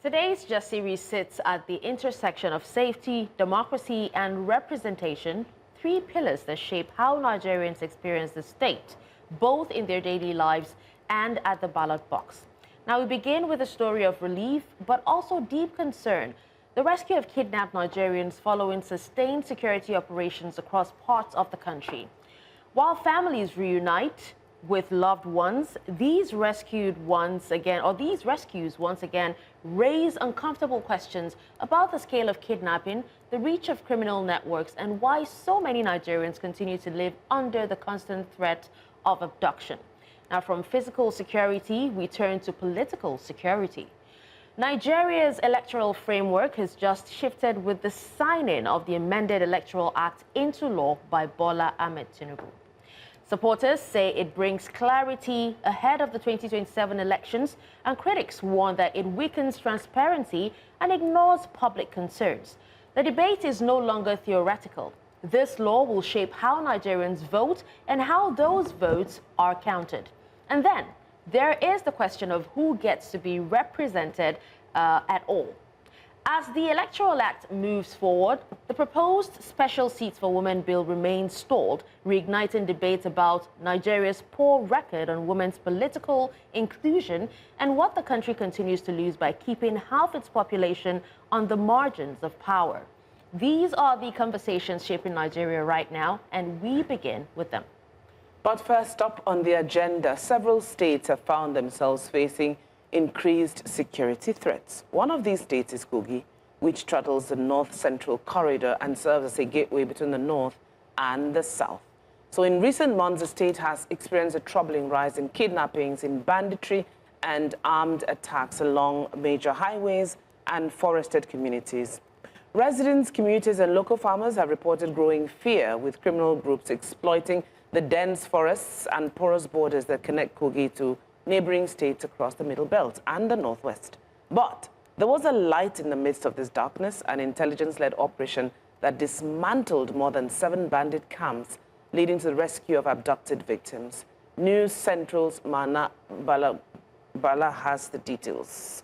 Today's Jasiri sits at the intersection of safety, democracy, and representation, three pillars that shape how Nigerians experience the state, both in their daily lives and at the ballot box. Now, we begin with a story of relief, but also deep concern. The rescue of kidnapped Nigerians following sustained security operations across parts of the country. While families reunite with loved ones, these rescues once again raise uncomfortable questions about the scale of kidnapping, the reach of criminal networks, and why so many Nigerians continue to live under the constant threat of abduction. Now, from physical security, we turn to political security. Nigeria's electoral framework has just shifted with the signing of the amended Electoral Act into law by Bola Tinubu. Supporters say it brings clarity ahead of the 2027 elections, and critics warn that it weakens transparency and ignores public concerns. The debate is no longer theoretical. This law will shape how Nigerians vote and how those votes are counted. And then there is the question of who gets to be represented at all. As the Electoral Act moves forward, the proposed Special Seats for Women bill remains stalled, reigniting debates about Nigeria's poor record on women's political inclusion and what the country continues to lose by keeping half its population on the margins of power. These are the conversations shaping Nigeria right now, and we begin with them. But first up on the agenda, several states have found themselves facing increased security threats. One of these states is Kogi, which straddles the north-central corridor and serves as a gateway between the north and the south. So in recent months, the state has experienced a troubling rise in kidnappings, in banditry, and armed attacks along major highways and forested communities. Residents, communities, and local farmers have reported growing fear, with criminal groups exploiting the dense forests and porous borders that connect Kogi to neighboring states across the Middle Belt and the Northwest. But there was a light in the midst of this darkness, an intelligence-led operation that dismantled more than 7 bandit camps, leading to the rescue of abducted victims. News Central's Mana Bala has the details.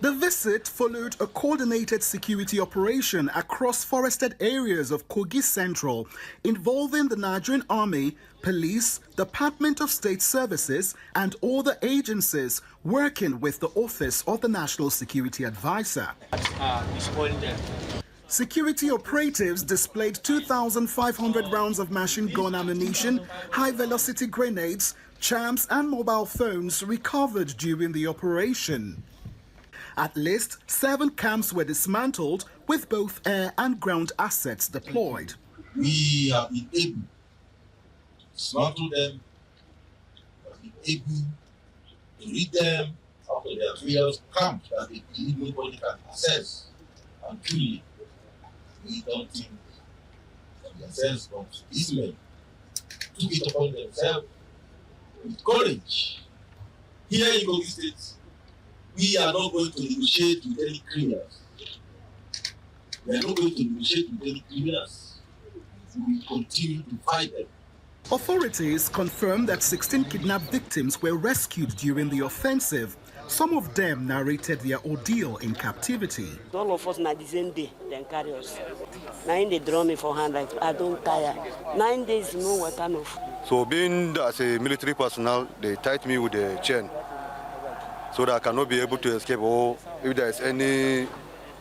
The visit followed a coordinated security operation across forested areas of Kogi Central, involving the Nigerian Army, Police, Department of State Services, and all the agencies working with the Office of the National Security Advisor. Security operatives displayed 2,500 rounds of machine gun ammunition, high-velocity grenades, charms, and mobile phones recovered during the operation. At least 7 camps were dismantled, with both air and ground assets deployed. We have been able to dismantle them, we have been able to rid them out of their various camps that they believe nobody can access. And truly, we don't think of themselves, but these men took it upon themselves with courage. Here in Kogi State, we are not going to negotiate with any criminals. We are not going to negotiate with any criminals. We will continue to fight them. Authorities confirmed that 16 kidnapped victims were rescued during the offensive. Some of them narrated their ordeal in captivity. All of us na the same day, they carry us. 9 they draw me for hand, like I don't tire. 9 days, no water, no food. So being as a military personnel, they tied me with a chain, so that I cannot be able to escape, or if there is any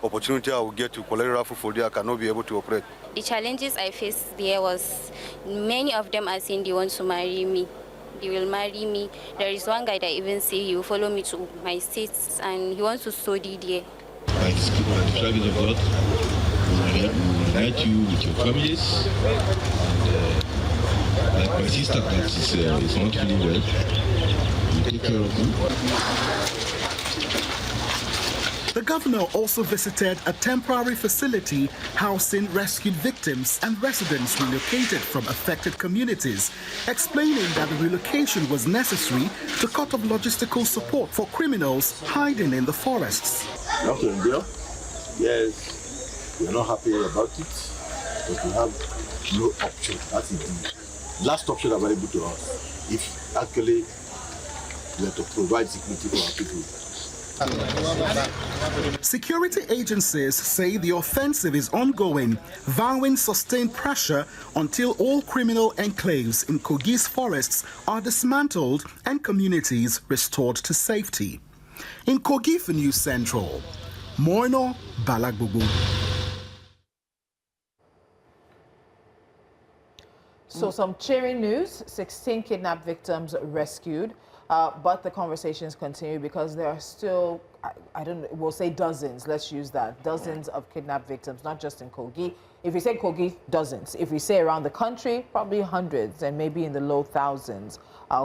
opportunity I will get to collect raffle for there, I cannot be able to operate. The challenges I faced there was, many of them are saying they want to marry me. They will marry me. There is one guy that even say he will follow me to my states and he wants to study there. By the flags of God, we unite you with your families. And like my sister that is not feeling well, we take care of you. The governor also visited a temporary facility housing rescued victims and residents relocated from affected communities, explaining that the relocation was necessary to cut off logistical support for criminals hiding in the forests. Not to endure. Yes, we are not happy about it, but we have no option. That is the last option available to us. If actually we have to provide security for our people. Security agencies say the offensive is ongoing, vowing sustained pressure until all criminal enclaves in Kogi's forests are dismantled and communities restored to safety. In Kogi for News Central, Moino Balagbogo. So some cheering news, 16 kidnapped victims rescued, but the conversations continue because there are still, I don't know, we'll say dozens, let's use that, dozens of kidnapped victims, not just in Kogi. If we say Kogi, dozens. If we say around the country, probably hundreds and maybe in the low thousands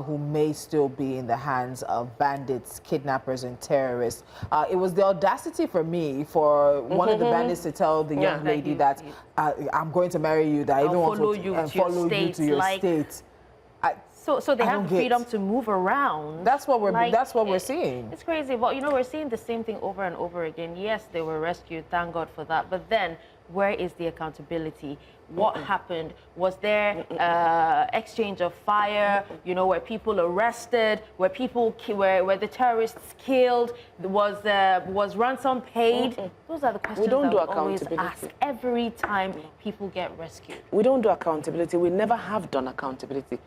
who may still be in the hands of bandits, kidnappers, and terrorists. It was the audacity for me for one of the bandits to tell the young lady that I'm going to marry you, that I even want to follow you to your state. So they have freedom to move around. That's what we're seeing. It's crazy, but you know, we're seeing the same thing over and over again. Yes, they were rescued, thank God for that. But then, where is the accountability? What happened? Was there exchange of fire? You know, were people arrested? Were people were the terrorists killed? Was ransom paid? Those are the questions that we always ask every time people get rescued. We don't do accountability. We never have done accountability.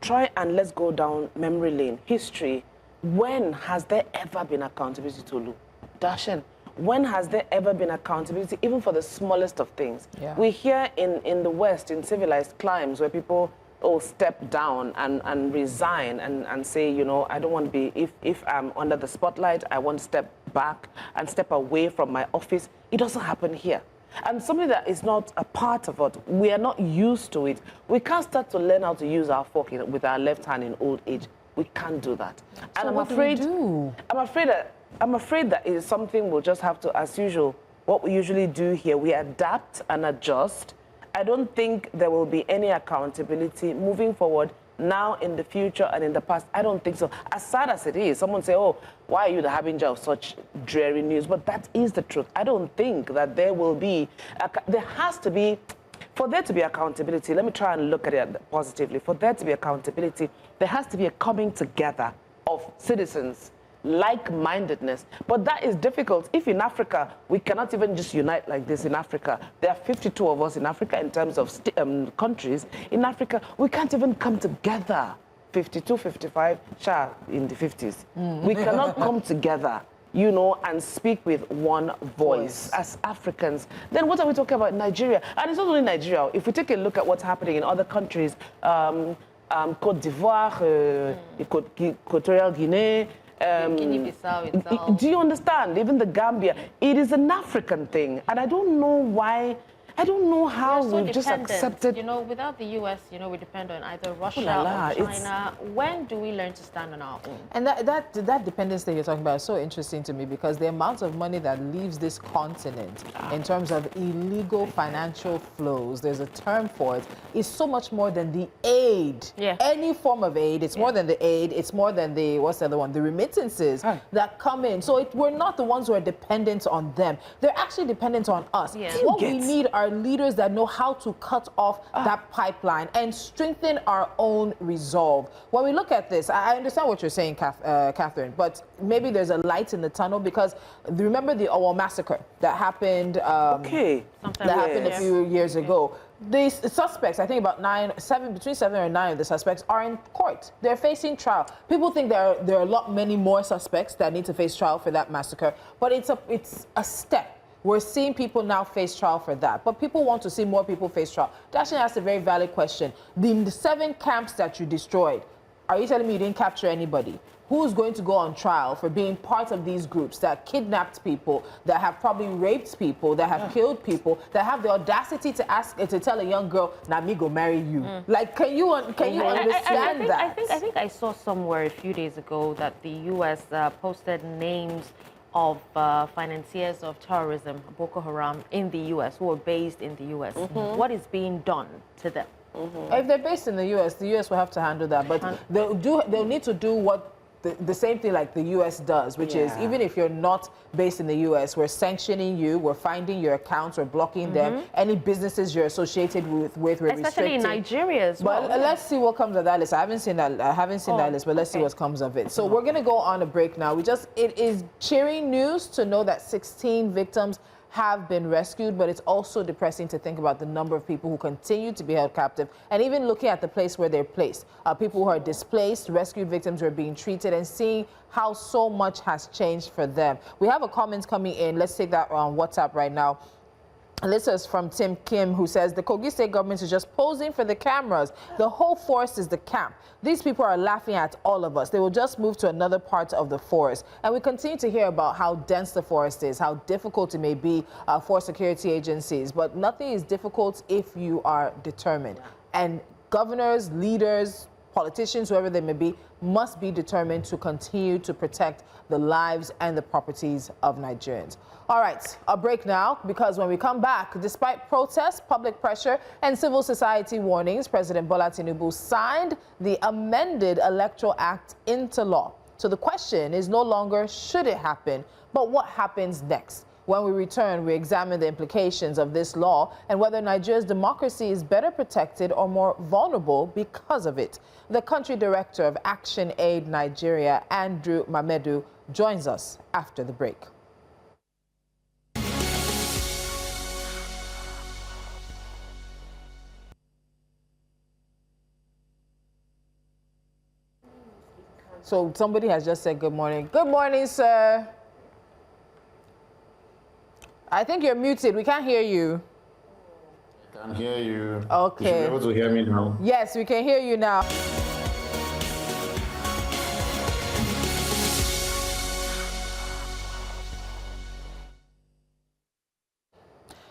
Try and let's go down memory lane. History. When has there ever been accountability, Tolu? Dashen, when has there ever been accountability, even for the smallest of things? Yeah. We hear in the West, in civilized climes, where people step down and resign and say, you know, I don't want to be, if I'm under the spotlight, I want to step back and step away from my office. It doesn't happen here. And something that is not a part of it, we are not used to it. We can't start to learn how to use our fork with our left hand in old age. We can't do that. So and what do we do? I'm afraid that it is something we'll just have to, as usual, what we usually do here, we adapt and adjust. I don't think there will be any accountability moving forward now, in the future, and in the past. I don't think so. As sad as it is, someone say, oh, why are you the harbinger of such dreary news? But that is the truth. I don't think that there will be, there has to be, for there to be accountability, let me try and look at it positively. For there to be accountability, there has to be a coming together of citizens, like-mindedness. But that is difficult. If in Africa, we cannot even just unite like this in Africa. There are 52 of us in Africa in terms of countries. In Africa, we can't even come together. 52, 55, in the 50s. We cannot come together, you know, and speak with one voice as Africans. Then what are we talking about? Nigeria. And it's not only Nigeria. If we take a look at what's happening in other countries, Côte d'Ivoire, Equatorial Guinea, Guinea-Bissau itself. Do you understand? Even the Gambia, it is an African thing. And I don't know why, I don't know how we've just accepted. You know, without the U.S., you know, we depend on either Russia or China. When do we learn to stand on our own? And that dependence that you're talking about is so interesting to me, because the amount of money that leaves this continent in terms of illegal financial flows, there's a term for it, is so much more than the aid. Yeah. Any form of aid, it's more than the aid, it's more than the, what's the other one, the remittances that come in. So we're not the ones who are dependent on them. They're actually dependent on us. Yeah. What we need are leaders that know how to cut off that pipeline and strengthen our own resolve. When we look at this, I understand what you're saying, Catherine, but maybe there's a light in the tunnel, because remember the Owo massacre that happened a few years ago. The suspects, I think about between 7 or 9 of the suspects are in court. They're facing trial. People think there are many more suspects that need to face trial for that massacre, but it's a step. We're seeing people now face trial for that, but people want to see more people face trial. Dashin asked a very valid question. The 7 camps that you destroyed, are you telling me you didn't capture anybody? Who's going to go on trial for being part of these groups that kidnapped people, that have probably raped people, that have killed people, that have the audacity to tell a young girl, "Na me go marry you"? Like, can you understand that? I think I saw somewhere a few days ago that the U.S. Posted names of financiers of terrorism, Boko Haram, in the U.S., who are based in the U.S. What is being done to them? If they're based in the U.S. will have to handle that. But they'll need to do what the same thing like the U.S. does, which is even if you're not based in the U.S., we're sanctioning you, we're finding your accounts, we're blocking them. Any businesses you're associated with we're especially restricting. in Nigeria as well. But let's see what comes of that list. I haven't seen that list, but let's see what comes of it. So we're going to go on a break now. It is cheering news to know that 16 victims have been rescued, but it's also depressing to think about the number of people who continue to be held captive, and even looking at the place where they're placed. People who are displaced, rescued victims who are being treated, and seeing how so much has changed for them. We have a comment coming in. Let's take that on WhatsApp right now. This is from Tim Kim, who says the Kogi State government is just posing for the cameras. The whole forest is the camp. These people are laughing at all of us. They will just move to another part of the forest. And we continue to hear about how dense the forest is, how difficult it may be for security agencies. But nothing is difficult if you are determined. And governors, leaders, politicians, whoever they may be, must be determined to continue to protect the lives and the properties of Nigerians. All right, a break now, because when we come back, despite protests, public pressure, and civil society warnings, President Bola Tinubu signed the amended Electoral Act into law. So the question is no longer should it happen, but what happens next? When we return, we examine the implications of this law and whether Nigeria's democracy is better protected or more vulnerable because of it. The country director of ActionAid Nigeria, Andrew Mamedu, joins us after the break. So somebody has just said good morning. Good morning, sir. I think you're muted. We can't hear you. I can hear you. Okay. You should be able to hear me now. Yes, we can hear you now.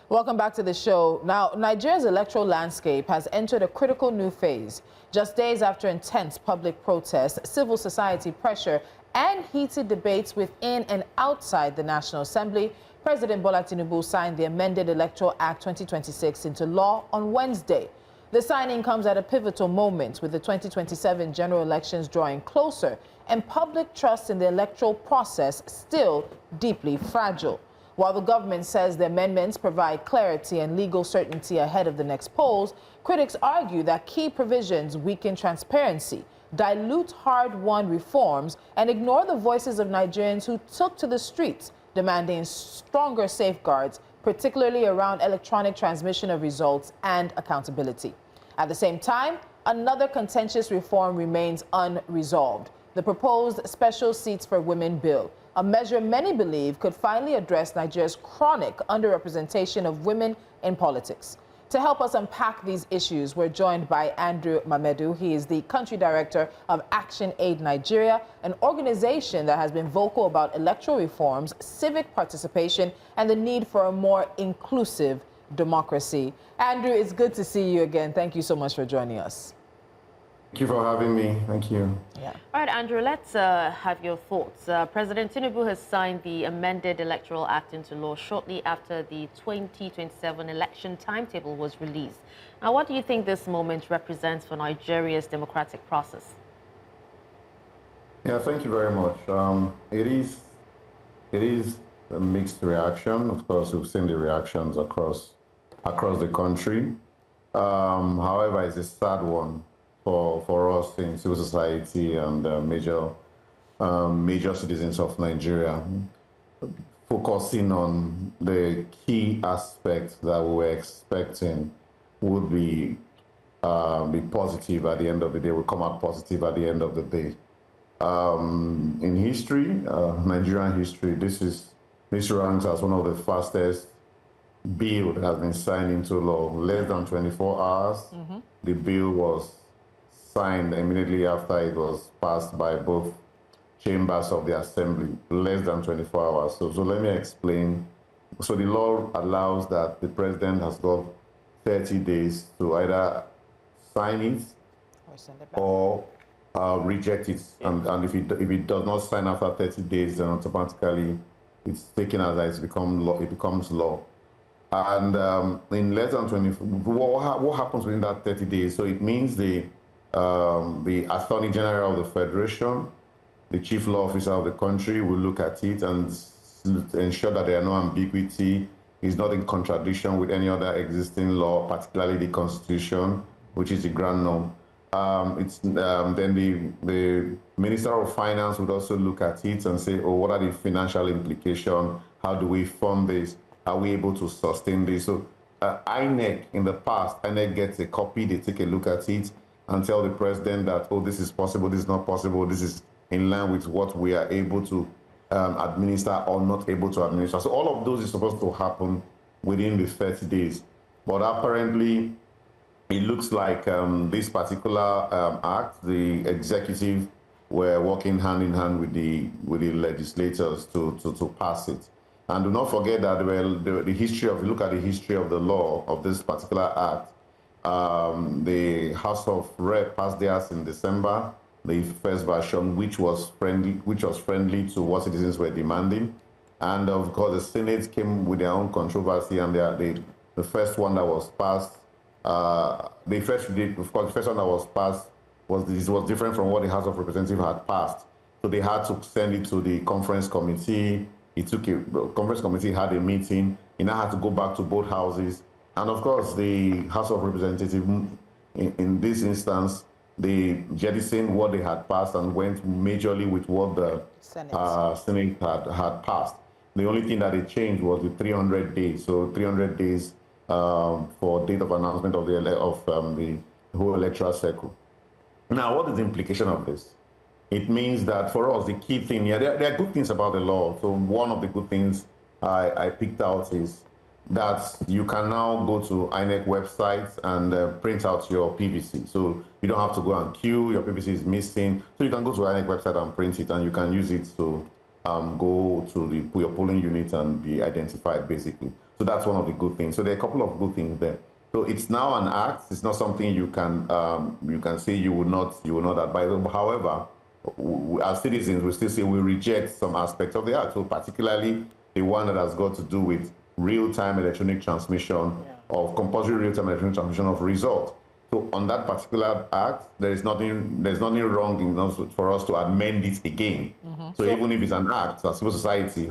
Welcome back to the show. Now, Nigeria's electoral landscape has entered a critical new phase. Just days after intense public protests, civil society pressure, and heated debates within and outside the National Assembly, President Bola Tinubu signed the amended Electoral Act 2026 into law on Wednesday. The signing comes at a pivotal moment, with the 2027 general elections drawing closer and public trust in the electoral process still deeply fragile. While the government says the amendments provide clarity and legal certainty ahead of the next polls, critics argue that key provisions weaken transparency, dilute hard-won reforms, and ignore the voices of Nigerians who took to the streets demanding stronger safeguards, particularly around electronic transmission of results and accountability. At the same time, another contentious reform remains unresolved: the proposed Special Seats for Women bill, a measure many believe could finally address Nigeria's chronic underrepresentation of women in politics. To help us unpack these issues, we're joined by Andrew Mamedu. He is the country director of ActionAid Nigeria, an organization that has been vocal about electoral reforms, civic participation, and the need for a more inclusive democracy. Andrew, it's good to see you again. Thank you so much for joining us. Thank you for having me. Thank you. Yeah. All right, Andrew, let's have your thoughts. President Tinubu has signed the amended Electoral Act into law shortly after the 2027 election timetable was released. Now, what do you think this moment represents for Nigeria's democratic process? Yeah, thank you very much. It is a mixed reaction. Of course, we've seen the reactions across the country. However, it's a sad one for us in civil society and major citizens of Nigeria, focusing on the key aspects that we were expecting would be positive at the end of the day, will come out positive at the end of the day. In history, Nigerian history, this ranks as one of the fastest bill that has been signed into law. Less than 24 hours, the bill was signed immediately after it was passed by both chambers of the assembly. Less than 24 hours. So let me explain. So the law allows that the president has got 30 days to either sign it or reject it. And if it does not sign after 30 days, then automatically it's taken as it becomes law. And in less than 24, what happens within that 30 days? So it means the Attorney General of the Federation the chief law officer of the country will look at it and ensure that there are no ambiguity, is not in contradiction with any other existing law, particularly the Constitution, which is the grand norm. Then the Minister of Finance would also look at it and say, oh, what are the financial implications? How do we fund this? Are we able to sustain this? So INEC, in the past, INEC gets a copy, they take a look at it and tell the president that, oh, this is possible, this is not possible, this is in line with what we are able to administer or not able to administer. So all of those is supposed to happen within the 30 days. But apparently, it looks like this particular act, the executive were working hand in hand with the legislators to pass it. And do not forget that the history of, look at the history of the law of this particular act. The House of Rep passed theirs in December, the first version, which was friendly to what citizens were demanding. And of course, the Senate came with their own controversy, and the first one that was passed, the first one that was passed was different from what the House of Representatives had passed. So they had to send it to the conference committee. The conference committee had a meeting. It now had to go back to both houses. And of course, the House of Representatives, in this instance, they jettisoned what they had passed and went majorly with what the Senate had passed. The only thing that they changed was the 300 days. So 300 days for date of announcement of the whole electoral cycle. Now, what is the implication of this? It means that for us, the key thing here, there are good things about the law. So one of the good things I picked out is that you can now go to INEC website and print out your PVC. So you don't have to go and queue, your PVC is missing. So you can go to INEC website and print it, and you can use it to go to your polling unit and be identified, basically. So that's one of the good things. So there are a couple of good things there. So it's now an act. It's not something you can say you will not advise. However, as citizens, we still say we reject some aspects of the act. So particularly the one that has got to do with real-time electronic transmission of compulsory real-time electronic transmission of results. So on that particular act, there's nothing wrong for us to amend it again. So even if it's an act, as civil society,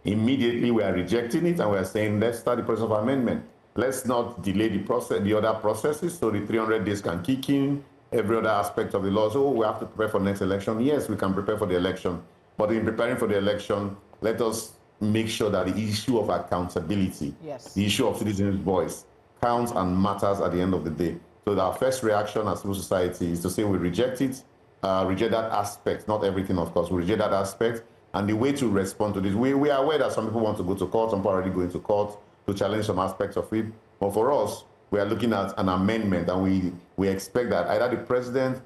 immediately we are rejecting it and we are saying, let's start the process of amendment. Let's not delay the other processes so the 300 days can kick in, every other aspect of the law. So we have to prepare for the next election. Yes, we can prepare for the election. But in preparing for the election, let us make sure that the issue of accountability, the issue of citizens' voice, counts and matters at the end of the day. So our first reaction as civil society is to say we reject it, reject that aspect, not everything, of course, we reject that aspect. And the way to respond to this, we are aware that some people want to go to court, some people are already going to court to challenge some aspects of it. But for us, we are looking at an amendment, and we expect that either the president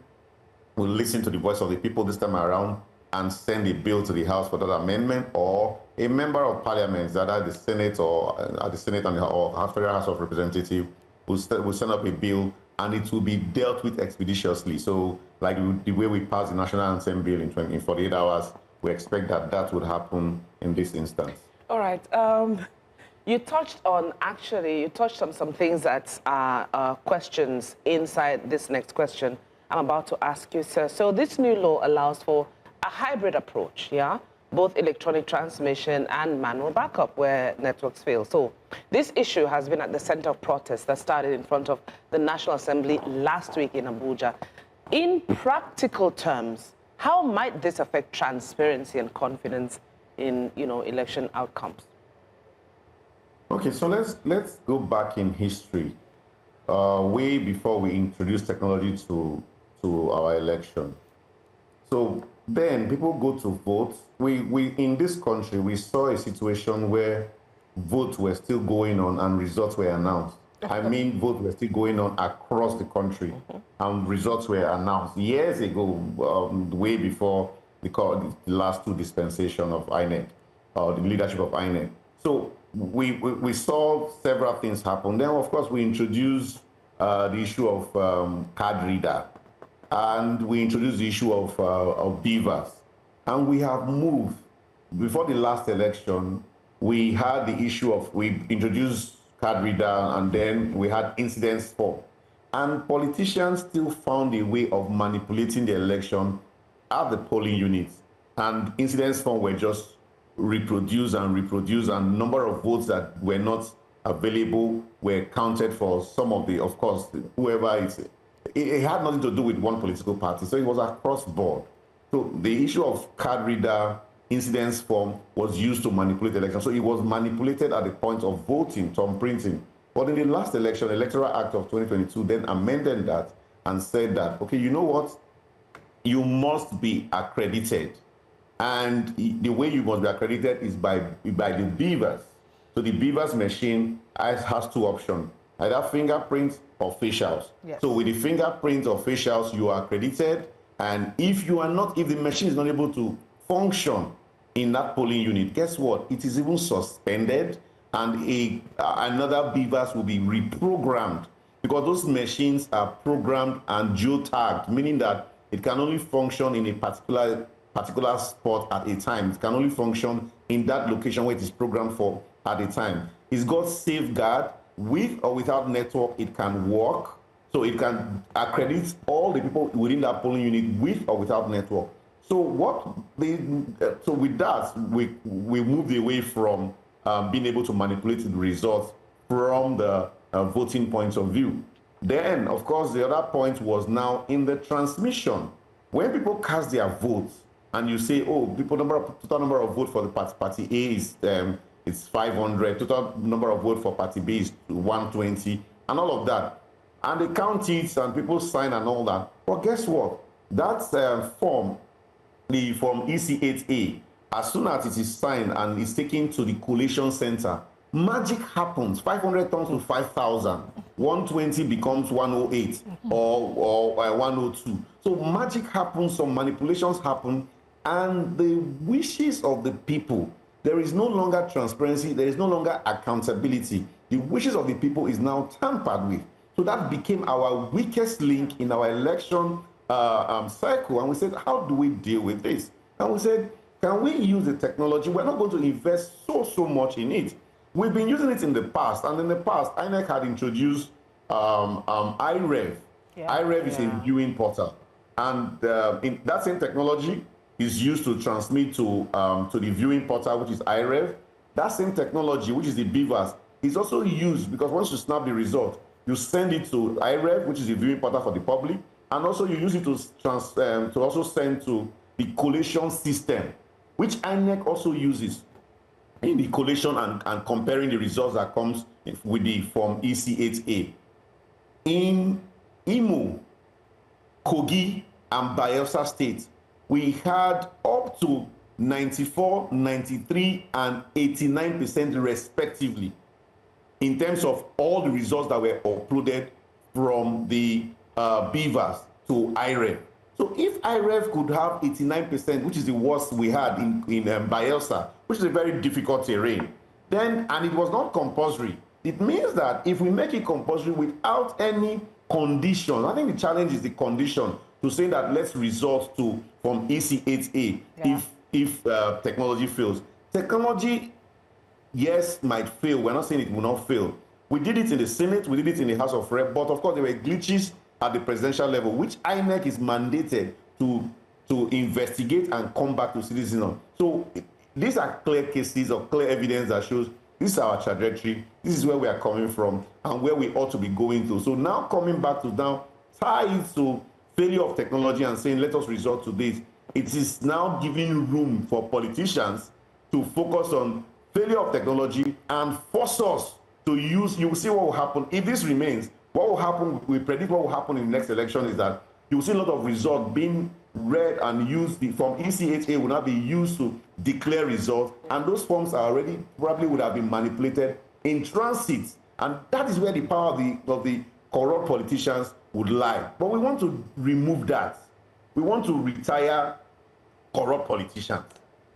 will listen to the voice of the people this time around and send a bill to the House for that amendment, or a member of parliament, that at the Senate or Federal House of Representatives, will send up a bill, and it will be dealt with expeditiously. So, like the way we passed the National Anthem bill in 48 hours, we expect that would happen in this instance. All right. You touched on some things that are questions inside this next question I'm about to ask you, sir. So this new law allows for a hybrid approach, both electronic transmission and manual backup where networks fail. So this issue has been at the center of protests that started in front of the National Assembly last week in Abuja. In practical terms, how might this affect transparency and confidence in, election outcomes? Okay, so let's go back in history, way before we introduced technology to our election. So then people go to vote. We in this country, we saw a situation where votes were still going on and results were announced. I mean, votes were still going on across the country and results were announced years ago, way before the last two dispensations of INEC, the leadership of INEC. So we saw several things happen. Then, of course, we introduced the issue of card reader, and we introduced the issue of beavers. And we have moved. Before the last election, we had the issue of, we introduced card reader, and then we had incidents for. And politicians still found a way of manipulating the election at the polling units and incidence form were just reproduced, and number of votes that were not available were counted for some of the, of course, whoever it had nothing to do with one political party, so it was across board. So the issue of card reader incidence form was used to manipulate elections. So it was manipulated at the point of voting, thumb printing. But in the last election, Electoral Act of 2022 then amended that and said that, okay, you know what? You must be accredited. And the way you must be accredited is by the beavers. So the beavers machine has two options, either fingerprint or facials. Yes. So with the fingerprint or facials, you are accredited. And if the machine is not able to function in that polling unit, guess what? It is even suspended, and another beavers will be reprogrammed, because those machines are programmed and geotagged, meaning that it can only function in a particular spot at a time. It can only function in that location where it is programmed for at a time. It's got safeguard. With or without network, it can work. So it can accredit all the people within that polling unit with or without network. So with that, we moved away from being able to manipulate the results from the voting points of view. Then, of course, the other point was now in the transmission. When people cast their votes, and you say, oh, total number of votes for the party A is it's 500, total number of votes for party B is 120, and all of that. And they count it, and people sign and all that. But guess what? That form, the Form EC8A, as soon as it is signed and is taken to the collation center, magic happens. 500 turns to 5,000. 120 becomes 108 or 102. So magic happens, some manipulations happen, and the wishes of the people, there is no longer transparency, there is no longer accountability. The wishes of the people is now tampered with. So that became our weakest link in our election cycle. And we said, how do we deal with this? And we said, can we use the technology? We're not going to invest so much in it. We've been using it in the past, and in the past, INEC had introduced iRev. Yeah. iRev is a viewing portal, and that same technology is used to transmit to the viewing portal, which is iRev. That same technology, which is the beavers, is also used because once you snap the result, you send it to iRev, which is the viewing portal for the public, and also you use it to also send to the collation system, which INEC also uses in the collation and comparing the results that comes with the Form EC8A. In Imo, Kogi, and Bayelsa State, we had up to 94, 93, and 89% respectively in terms of all the results that were uploaded from the beavers to iRev. So if iRev could have 89%, which is the worst we had in Bayelsa, which is a very difficult terrain, then, and it was not compulsory, it means that if we make it compulsory without any condition, I think the challenge is the condition to say that let's resort to from EC8A if technology fails. Technology, yes, might fail. We're not saying it will not fail. We did it in the Senate, we did it in the House of Rep, but of course there were glitches at the presidential level, which INEC is mandated to investigate and come back to citizens on. So these are clear cases or clear evidence that shows this is our trajectory, this is where we are coming from, and where we ought to be going to. So now coming back to now tie it to failure of technology and saying let us resort to this, it is now giving room for politicians to focus on failure of technology and force us to use. You will see what will happen if this remains. What will happen, we predict what will happen in the next election is that you will see a lot of results being read and used from EC8A will not be used to declare results, and those forms are already probably would have been manipulated in transit, and that is where the power of the corrupt politicians would lie. But we want to remove that. We want to retire corrupt politicians.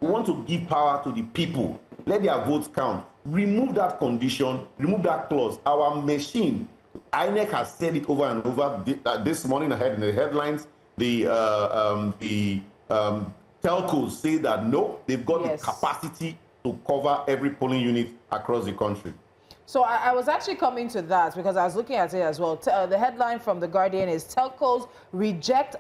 We want to give power to the people. Let their votes count. Remove that condition, remove that clause. Our machine, INEC has said it over and over. This morning I heard in the headlines, the telcos say that no, they've got the capacity to cover every polling unit across the country. So I was actually coming to that because I was looking at it as well. The headline from The Guardian is telcos reject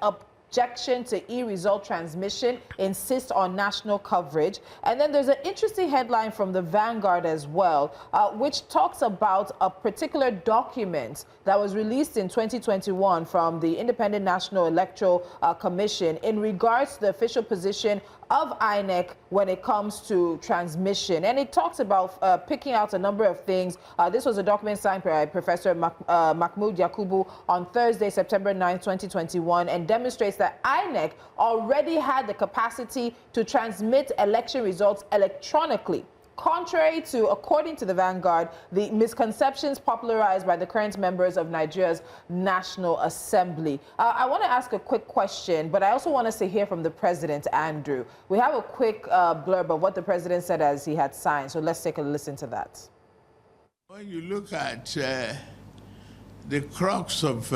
objection to e-result transmission, insist on national coverage. And then there's an interesting headline from the Vanguard as well, which talks about a particular document that was released in 2021 from the Independent National Electoral Commission in regards to the official position of INEC when it comes to transmission. And it talks about picking out a number of things. This was a document signed by Professor Mahmoud Yakubu on Thursday, September 9, 2021, and demonstrates that INEC already had the capacity to transmit election results electronically. Contrary to, according to the Vanguard, the misconceptions popularized by the current members of Nigeria's National Assembly. I want to ask a quick question, but I also want us to hear from the President, Andrew. We have a quick blurb of what the President said as he had signed, so let's take a listen to that. When you look at the crux of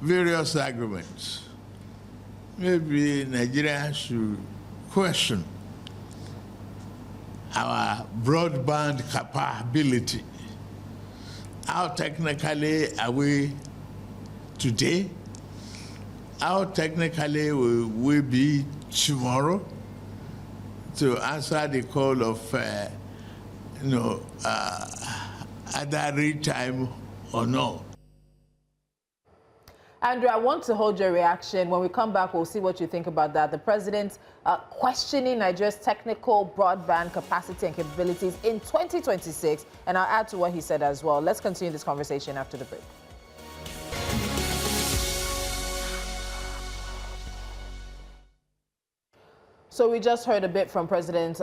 various arguments, maybe Nigeria should question our broadband capability. How technically are we today? How technically will we be tomorrow to answer the call of, either read time or no? Andrew, I want to hold your reaction. When we come back, we'll see what you think about that. The president questioning Nigeria's technical broadband capacity and capabilities in 2026. And I'll add to what he said as well. Let's continue this conversation after the break. So we just heard a bit from President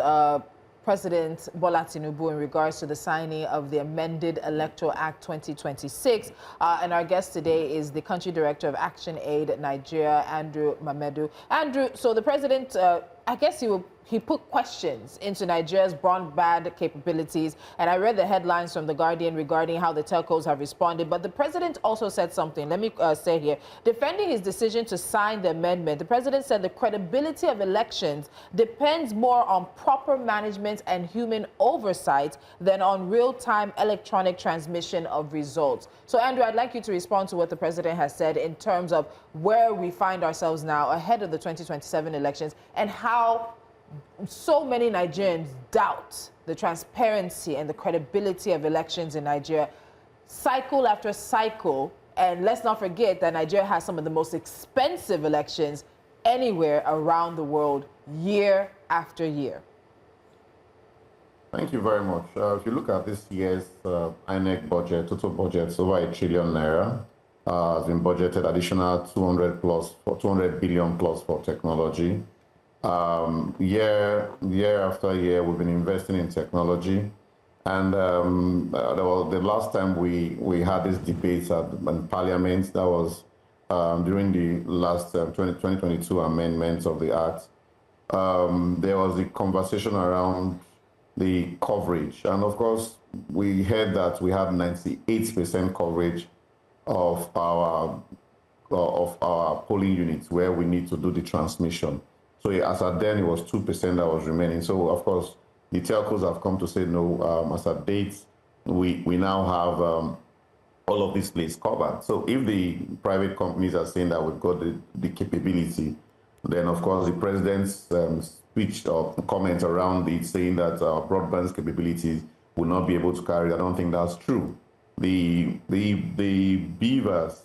Bola Tinubu in regards to the signing of the amended Electoral Act 2026. And our guest today is the Country Director of ActionAid Nigeria, Andrew Mamedu. Andrew, so the President, I guess he put questions into Nigeria's broadband capabilities. And I read the headlines from The Guardian regarding how the telcos have responded. But the president also said something. Let me say here. Defending his decision to sign the amendment, the president said the credibility of elections depends more on proper management and human oversight than on real-time electronic transmission of results. So, Andrew, I'd like you to respond to what the president has said in terms of where we find ourselves now ahead of the 2027 elections and how so many Nigerians doubt the transparency and the credibility of elections in Nigeria, cycle after cycle. And let's not forget that Nigeria has some of the most expensive elections anywhere around the world, year after year. Thank you very much. If you look at this year's INEC budget, total budget, it's over ₦1 trillion. Has been budgeted additional 200 billion plus for technology. Year after year, we've been investing in technology. And the last time we had this debate in Parliament, that was during the last 2022 amendments of the Act. There was a conversation around the coverage. And of course, we heard that we had 98% coverage of our polling units where we need to do the transmission. So as at then, it was 2% that was remaining. So of course, the telcos have come to say no. As at date, we now have all of this place covered. So if the private companies are saying that we've got the capability, then of course the president's speech or comment around it saying that our broadband capabilities will not be able to carry, I don't think that's true. The beavers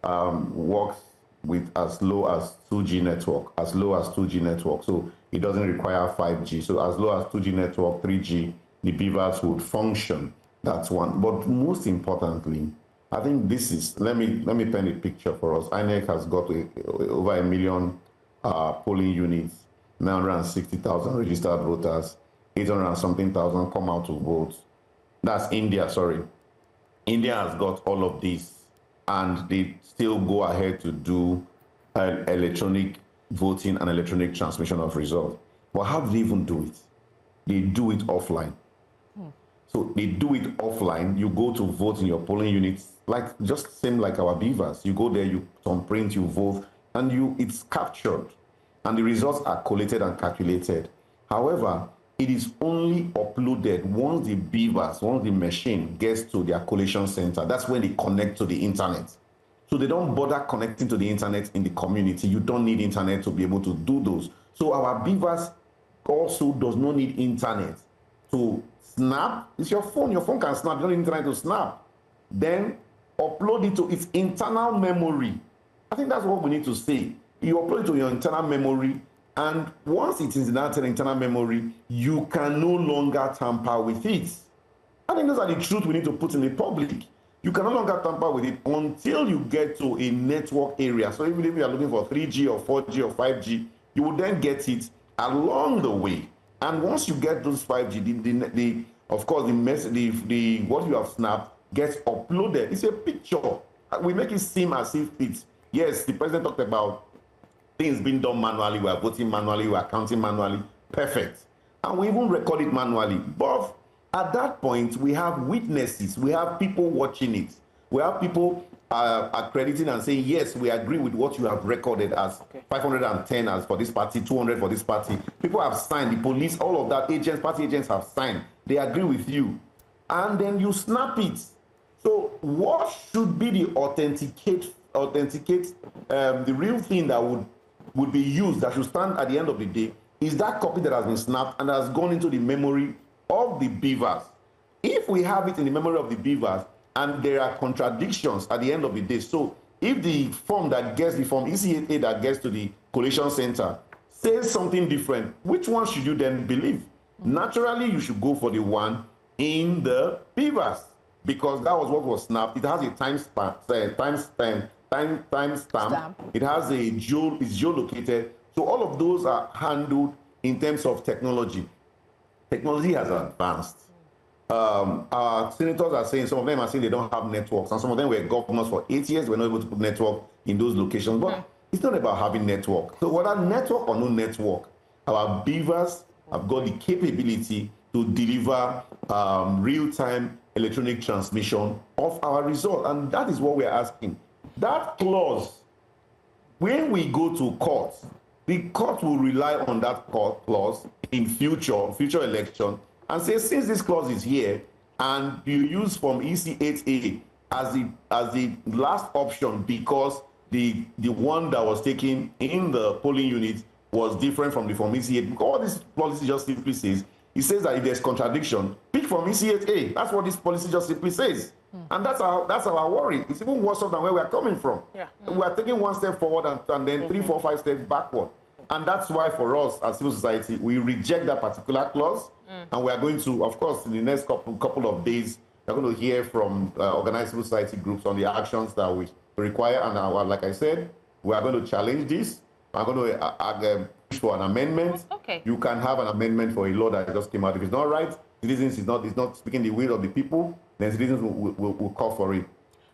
works with as low as 2G network, so it doesn't require 5G. So as low as 2G network, 3G, the beavers would function. That's one. But most importantly, I think this is, let me paint a picture for us. INEC has got over 1 million polling units, 960,000 registered voters, 800 and something thousand come out to vote. That's India, sorry. India has got all of these, and they still go ahead to do electronic voting and electronic transmission of results. But how do they even do it? They do it offline. So they do it offline. You go to vote in your polling units, like just same like our beavers. You go there, you print, you vote, and it's captured. And the results are collated and calculated. However, it is only uploaded once the machine gets to their collation center. That's when they connect to the internet. So they don't bother connecting to the internet in the community. You don't need internet to be able to do those. So our beavers also does not need internet to snap. It's your phone. Your phone can snap. You don't need internet to snap. Then upload it to its internal memory. I think that's what we need to say. You upload it to your internal memory, and once it is in that internal memory, you can no longer tamper with it. I think those are the truth we need to put in the public. You can no longer tamper with it until you get to a network area. So even if you are looking for 3G or 4G or 5G, you will then get it along the way. And once you get those 5G, of course, what you have snapped gets uploaded. It's a picture. We make it seem as if it's, yes, the president talked about things being done manually. We are voting manually, we are counting manually. Perfect. And we even record it manually. But at that point, we have witnesses. We have people watching it. We have people accrediting and saying, yes, we agree with what you have recorded as 510 as for this party, 200 for this party. People have signed, the police, all of that, agents, party agents have signed. They agree with you. And then you snap it. So what should be the authenticate the real thing that would be used, that should stand at the end of the day, is that copy that has been snapped and has gone into the memory of the beavers. If we have it in the memory of the beavers and there are contradictions at the end of the day, so if the form ECA that gets to the collation center says something different, which one should you then believe? Naturally, you should go for the one in the beavers, because that was what was snapped. It has a timestamp. It has it's geolocated. So all of those are handled in terms of technology. Technology has advanced. Our senators are saying, some of them are saying they don't have networks, and some of them were governors for 8 years, were not able to put network in those locations. But it's not about having network. So whether network or no network, our beavers have got the capability to deliver real-time electronic transmission of our result. And that is what we're asking. That clause, when we go to court, the court will rely on that court clause in future election and say, since this clause is here and you use Form EC8A as the last option because the one that was taken in the polling unit was different from the Form EC8, because all this policy just simply says, it says that if there's contradiction, pick from EC8A. That's what this policy just simply says. And that's our worry. It's even worse than where we are coming from. Yeah. We are taking one step forward and then 3, 4, 5 steps backward. And that's why for us as civil society, we reject that particular clause. And we are going to, of course, in the next couple of days, we're going to hear from organized civil society groups on the actions that we require. And like I said, we are going to challenge this. I'm going to push for an amendment. Okay. You can have an amendment for a law that just came out. If it's not right, citizens is not speaking the will of the people, then citizens will call for it.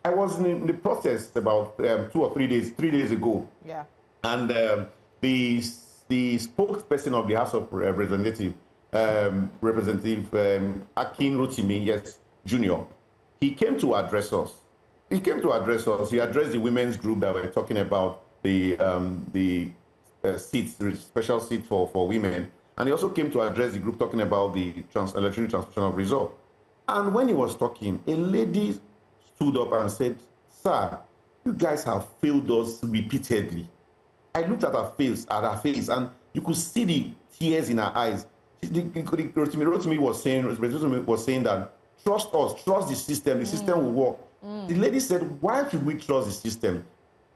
I was in the process about 3 days ago. Yeah. And the spokesperson of the House of Representatives, Representative Akin Rotimi, yes, Jr., he came to address us. He addressed the women's group that were talking about the seats, the special seat for women. And he also came to address the group talking about the electronic transmission of result. And when he was talking, a lady stood up and said, "Sir, you guys have failed us repeatedly." I looked at her face, and you could see the tears in her eyes. Rotimi was saying that, trust us, trust the system will work. The lady said, why should we trust the system?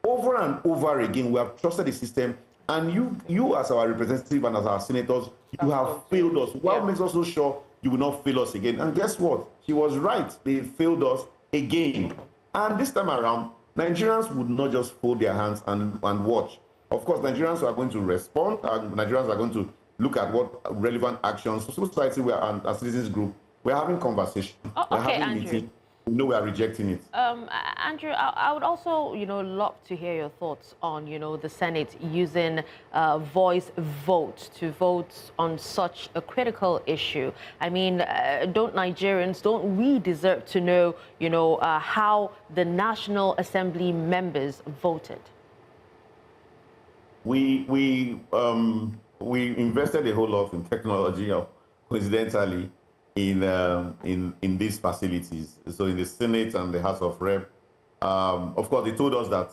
Over and over again, we have trusted the system, and you as our representative and as our senators, you have failed us. What makes us so sure you will not fail us again? And guess what? She was right. They failed us again. And this time around, Nigerians would not just fold their hands and watch. Of course, Nigerians are going to respond, and Nigerians are going to look at what relevant actions. Civil society, and a citizens group, we're having conversation. We're having meetings. We know we are rejecting it. Andrew, I would also, love to hear your thoughts on, the Senate using voice vote to vote on such a critical issue. I mean, don't we deserve to know, how the National Assembly members voted? We invested a whole lot in technology, coincidentally, in these facilities. So in the Senate and the House of Rep, Of course, they told us that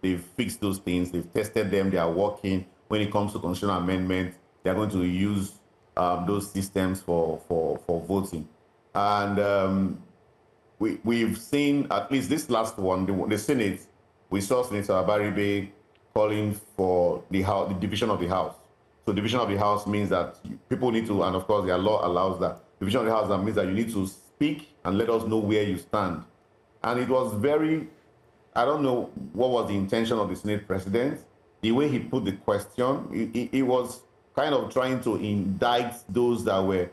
they've fixed those things, they've tested them, they are working. When it comes to constitutional amendment, they are going to use those systems for voting. And we've seen, at least this last one, the Senate, we saw Senator Abaribe calling for the division of the House. So division of the House means that people need to, and of course their law allows that. Division of the House, that means that you need to speak and let us know where you stand. And it was very, I don't know what was the intention of the Senate president. The way he put the question, he was kind of trying to indict those that were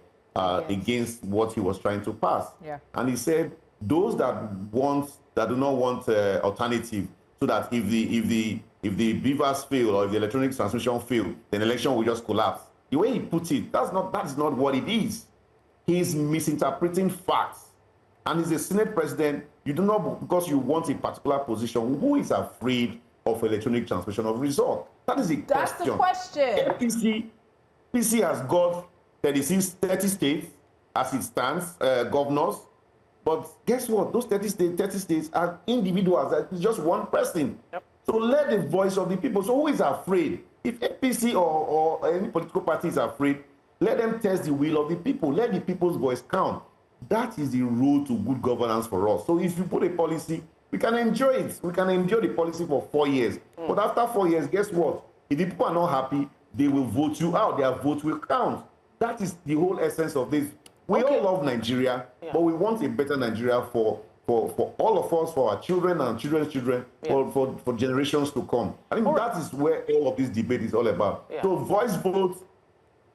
against what he was trying to pass. Yeah. And he said, those that do not want alternative, so that if the beavers fail or if the electronic transmission fail, then election will just collapse. The way he put it, that is not what it is. He's misinterpreting facts. And he's a Senate president. You do not, because you want a particular position, who is afraid of electronic transmission of result? That is the question. That's the question. PC has got 30 states as it stands, governors. But guess what? Those 30 states are individuals. It's just one person. Yep. So let the voice of the people. So who is afraid? If APC or any political party is afraid, let them test the will of the people. Let the people's voice count. That is the road to good governance for us. So if you put a policy, we can enjoy it. We can enjoy the policy for 4 years. But after 4 years, guess what? If the people are not happy, they will vote you out. Their vote will count. That is the whole essence of this. We all love Nigeria, but we want a better Nigeria for all of us, for our children and children's children, for generations to come. I think that is where all of this debate is all about. Yeah. So voice vote,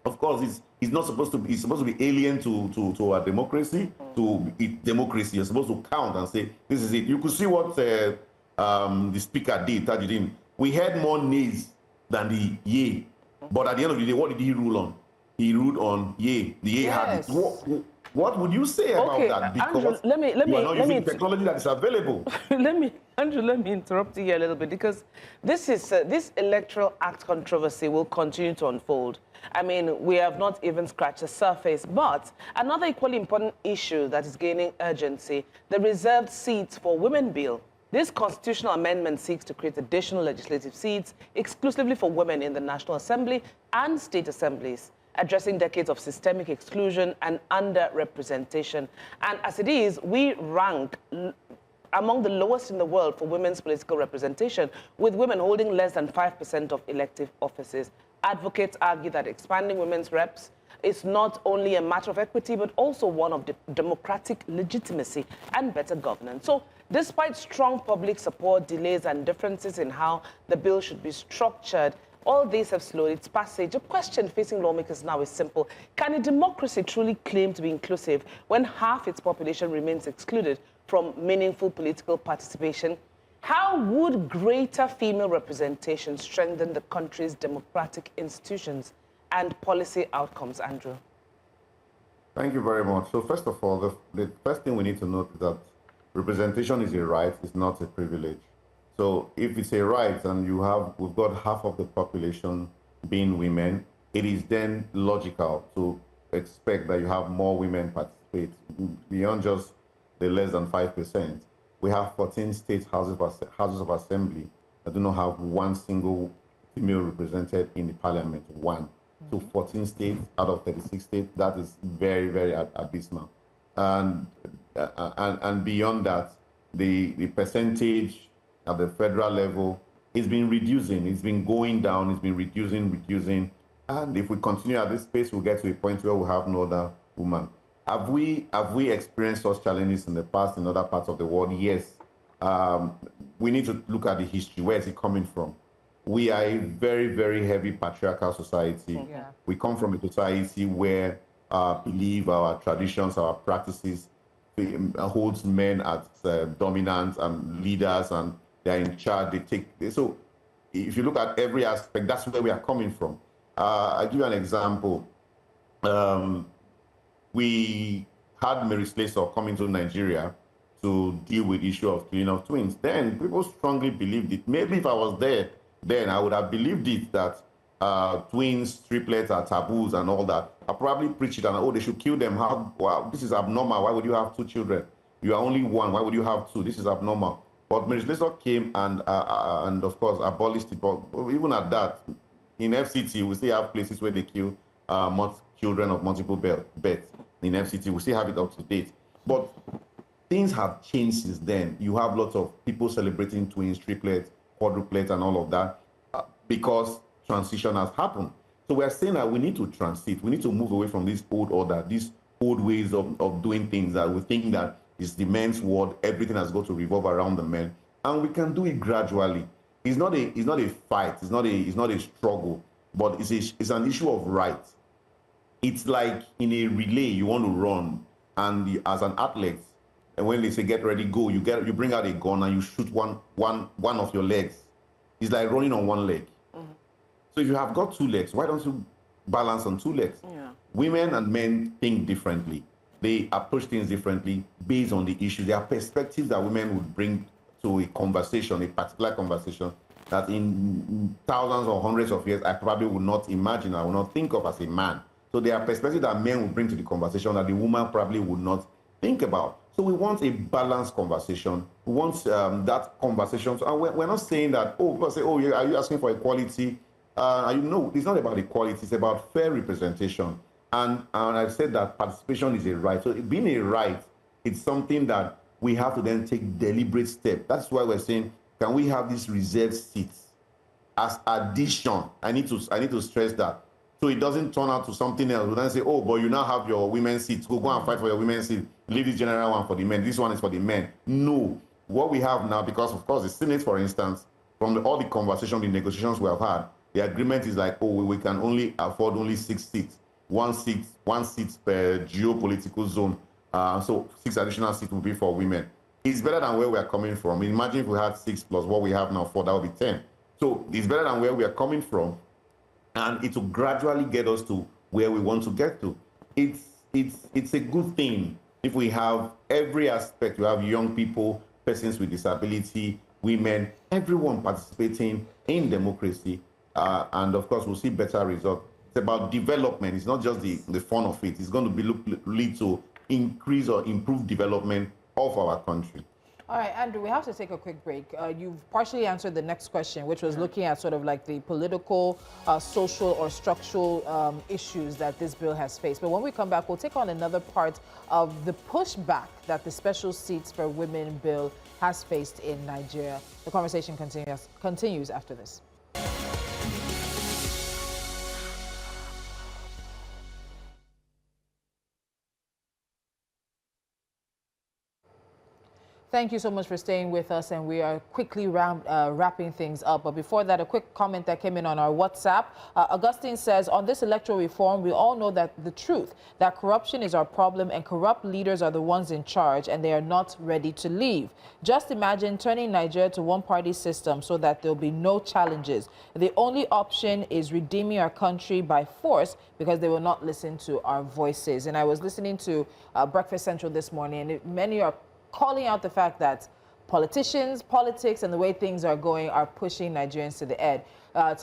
of course, is not supposed to be. It's supposed to be alien to our democracy. To democracy, you're supposed to count and say this is it. You could see what the speaker did. Tajudeen. We had more nays than the yay, but at the end of the day, what did he rule on? He ruled on yay. The yay had it. What would you say about that? Because Andrew, let me you are not using technology that is available. Andrew, let me interrupt you here a little bit, because this Electoral Act controversy will continue to unfold. I mean, we have not even scratched the surface. But another equally important issue that is gaining urgency, the reserved seats for women bill. This constitutional amendment seeks to create additional legislative seats exclusively for women in the National Assembly and state assemblies, addressing decades of systemic exclusion and underrepresentation. And as it is, we rank among the lowest in the world for women's political representation, with women holding less than 5% of elective offices. Advocates argue that expanding women's reps is not only a matter of equity, but also one of democratic legitimacy and better governance. So, despite strong public support, delays, and differences in how the bill should be structured, all these have slowed its passage. The question facing lawmakers now is simple. Can a democracy truly claim to be inclusive when half its population remains excluded from meaningful political participation? How would greater female representation strengthen the country's democratic institutions and policy outcomes, Andrew? Thank you very much. So first of all, the first thing we need to note is that representation is a right, it's not a privilege. So if it's a right and we've got half of the population being women, it is then logical to expect that you have more women participate beyond just the less than 5%. We have 14 state houses of assembly that do not have one single female represented in the parliament, one. So 14 states out of 36 states, that is very, very abysmal. And beyond that, the percentage at the federal level it's been reducing. It's been going down. It's been reducing. And if we continue at this pace, we'll get to a point where we'll have no other woman. Have we experienced such challenges in the past in other parts of the world? Yes. We need to look at the history. Where is it coming from? We are a very, very heavy patriarchal society. Yeah. We come from a society where our belief, our traditions, our practices holds men as dominant and leaders, and they're in charge. So if you look at every aspect, that's where we are coming from. I'll give you an example. We had Mary Slessor coming to Nigeria to deal with the issue of killing of twins. Then people strongly believed it. Maybe if I was there, then I would have believed it that twins, triplets are taboos and all that. I probably preach it and, oh, they should kill them. Wow, this is abnormal. Why would you have two children? You are only one. Why would you have two? This is abnormal. But legislature came and of course abolished it. But even at that, in FCT, we still have places where they kill children of multiple births. In FCT, we still have it up to date. But things have changed since then. You have lots of people celebrating twins, triplets, quadruplets, and all of that because transition has happened. So we're saying that we need to transit. We need to move away from this old order, these old ways of doing things that we think that it's the men's world, everything has got to revolve around the men. And we can do it gradually. It's not a fight, it's not a struggle, but it's an issue of rights. It's like in a relay, you want to run, and as an athlete, and when they say get ready, go, you bring out a gun and you shoot one of your legs. It's like running on one leg. Mm-hmm. So if you have got two legs, why don't you balance on two legs? Yeah. Women and men think differently. They approach things differently based on the issue. There are perspectives that women would bring to a conversation, a particular conversation, that in thousands or hundreds of years, I probably would not imagine, I would not think of as a man. So there are perspectives that men would bring to the conversation that the woman probably would not think about. So we want a balanced conversation. We want that conversation. And we're not saying that, oh, people say, oh, are you asking for equality? No, it's not about equality. It's about fair representation. And I've said that participation is a right. So being a right, it's something that we have to then take deliberate steps. That's why we're saying, can we have these reserved seats as addition? I need to stress that. So it doesn't turn out to something else. We then say, oh, but you now have your women's seats. Go and fight for your women's seat. Leave this general one for the men. This one is for the men. No. What we have now, because of course the Senate, for instance, from all the conversations, the negotiations we have had, the agreement is like, oh, we can only afford only 6 seats. One seat per geopolitical zone. So 6 additional seats will be for women. It's better than where we are coming from. Imagine if we had 6 plus what we have now, 4, that would be 10. So it's better than where we are coming from. And it will gradually get us to where we want to get to. It's a good thing if we have every aspect. We have young people, persons with disability, women, everyone participating in democracy. And of course, we'll see better results. It's about development. It's not just the fun of it. It's going to lead to increase or improve development of our country. All right, Andrew, we have to take a quick break. You've partially answered the next question, which was looking at sort of like the political, social, or structural issues that this bill has faced. But when we come back, we'll take on another part of the pushback that the special seats for women bill has faced in Nigeria. The conversation continues after this. Thank you so much for staying with us, and we are quickly wrapping things up. But before that, a quick comment that came in on our WhatsApp. Augustine says, on this electoral reform, we all know that the truth, that corruption is our problem and corrupt leaders are the ones in charge and they are not ready to leave. Just imagine turning Nigeria to one-party system so that there'll be no challenges. The only option is redeeming our country by force because they will not listen to our voices. And I was listening to Breakfast Central this morning, and many are calling out the fact that politicians, politics, and the way things are going are pushing Nigerians to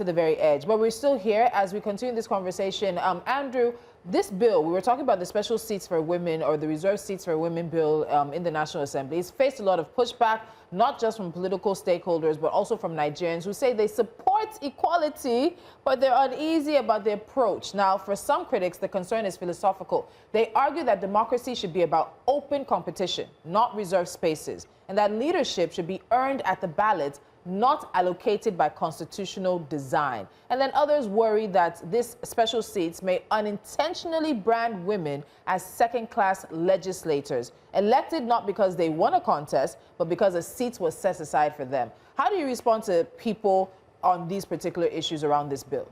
the very edge. But we're still here as we continue this conversation. Andrew, this bill, we were talking about the special seats for women or the reserved seats for women bill in the National Assembly. It's faced a lot of pushback, not just from political stakeholders, but also from Nigerians who say they support equality, but they're uneasy about the approach. Now, for some critics, the concern is philosophical. They argue that democracy should be about open competition, not reserved spaces, and that leadership should be earned at the ballot, not allocated by constitutional design. And then others worry that this special seats may unintentionally brand women as second-class legislators, elected not because they won a contest, but because a seat was set aside for them. How do you respond to people on these particular issues around this bill?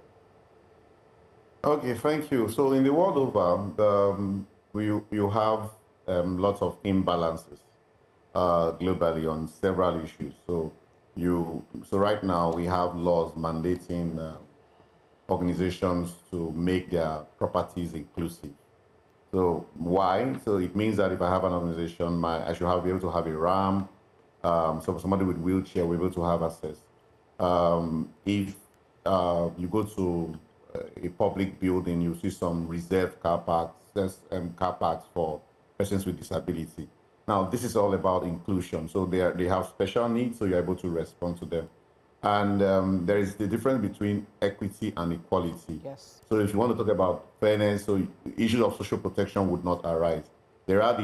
Okay, thank you. So in the world over, you have lots of imbalances globally on several issues. So right now we have laws mandating organizations to make their properties inclusive. So why? So it means that if I have an organization, I should be able to have a ramp. So somebody with wheelchair will be able to have access. If you go to a public building, you see some reserved car parks for persons with disability. Now, this is all about inclusion. So they have special needs, so you're able to respond to them. And there is the difference between equity and equality. Yes. So if you want to talk about fairness, so issues of social protection would not arise. There are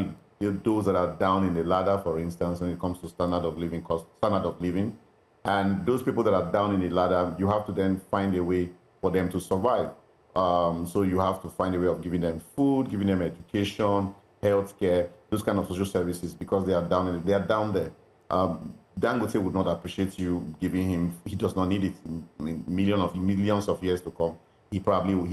those that are down in the ladder, for instance, when it comes to standard of living. And those people that are down in the ladder, you have to then find a way for them to survive. So you have to find a way of giving them food, giving them education, healthcare, those kind of social services, because they are down there. Dangote would not appreciate you giving him. He does not need it in millions of years to come. He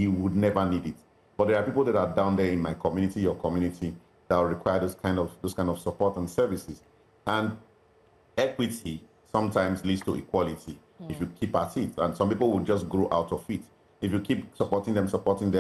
would never need it. But there are people that are down there in my community, your community, that will require those kind of support and services. And equity sometimes leads to equality if you keep at it. And some people will just grow out of it. If you keep supporting them,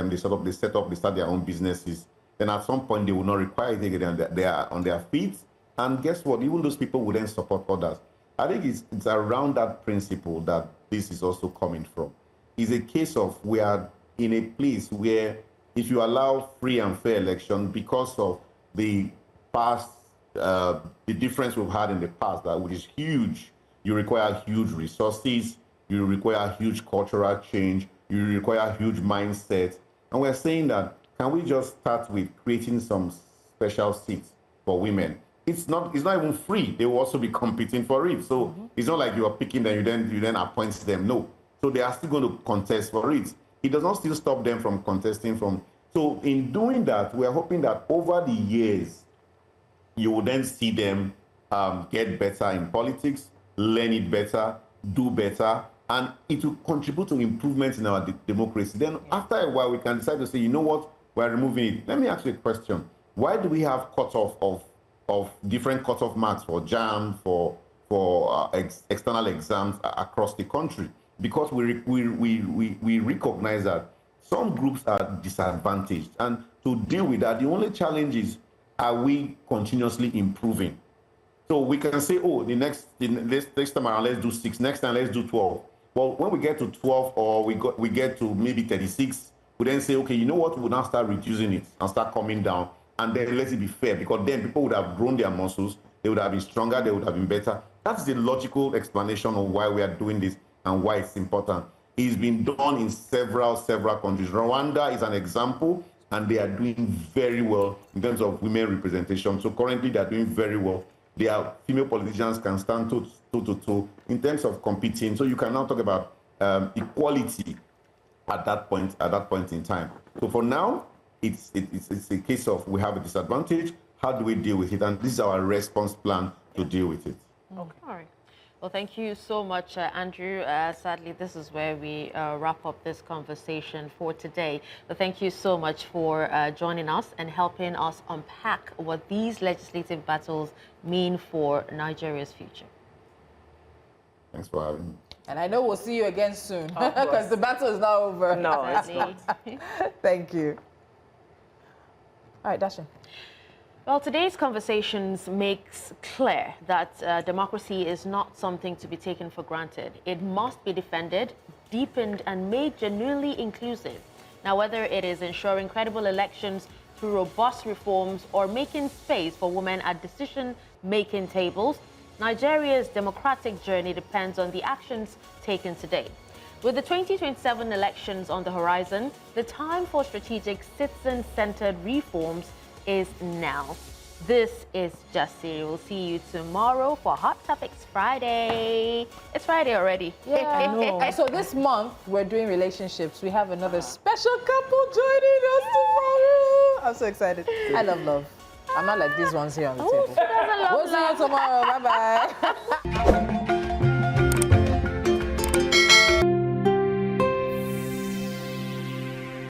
they start their own businesses. Then at some point they will not require it again. They are on their feet. And guess what? Even those people will then support others. I think it's around that principle that this is also coming from. It's a case of we are in a place where if you allow free and fair election, because of the past, the difference we've had in the past, which is huge, you require huge resources, you require huge cultural change, you require huge mindset. And we're saying that, can we just start with creating some special seats for women? It's not even free. They will also be competing for it. So it's not like you are picking them, you then appoint them. No. So they are still going to contest for it. It does not still stop them from contesting from. So in doing that, we are hoping that over the years, you will then see them get better in politics, learn it better, do better, and it will contribute to improvements in our democracy. Then after a while, we can decide to say, you know what, we're removing it. Let me ask you a question. Why do we have cutoff of different cutoff marks for JAM, for external exams across the country? Because we recognize that some groups are disadvantaged. And to deal with that, the only challenge is, are we continuously improving? So we can say, oh, next time around, let's do 6. Next time, let's do 12. Well, when we get to 12 or we get to maybe 36, we then say, okay, you know what? We'll now start reducing it and start coming down. And then let it be fair, because then people would have grown their muscles, they would have been stronger, they would have been better. That's the logical explanation of why we are doing this and why it's important. It's been done in several countries. Rwanda is an example, and they are doing very well in terms of women representation. So currently they are doing very well. Their female politicians can stand toe to toe in terms of competing. So you can now talk about equality at that point in time. So for now, it's a case of we have a disadvantage. How do we deal with it? And this is our response plan to deal with it. Okay. All right. Well, thank you so much, Andrew. Sadly, this is where we wrap up this conversation for today. But thank you so much for joining us and helping us unpack what these legislative battles mean for Nigeria's future. Thanks for having me. And I know we'll see you again soon, because the battle is not over. No, it's not. Thank you. All right, Dashin. Well, today's conversations makes clear that democracy is not something to be taken for granted. It must be defended, deepened, and made genuinely inclusive. Now, whether it is ensuring credible elections through robust reforms or making space for women at decision-making tables, Nigeria's democratic journey depends on the actions taken today. With the 2027 elections on the horizon, the time for strategic citizen-centered reforms is now. This is Jasiri. We'll see you tomorrow for Hot Topics Friday. It's Friday already. Yeah, I know. So this month, we're doing relationships. We have another special couple joining us tomorrow. I'm so excited. I love love. I'm not like these ones here on the table. She doesn't love We'll see you tomorrow. Bye-bye.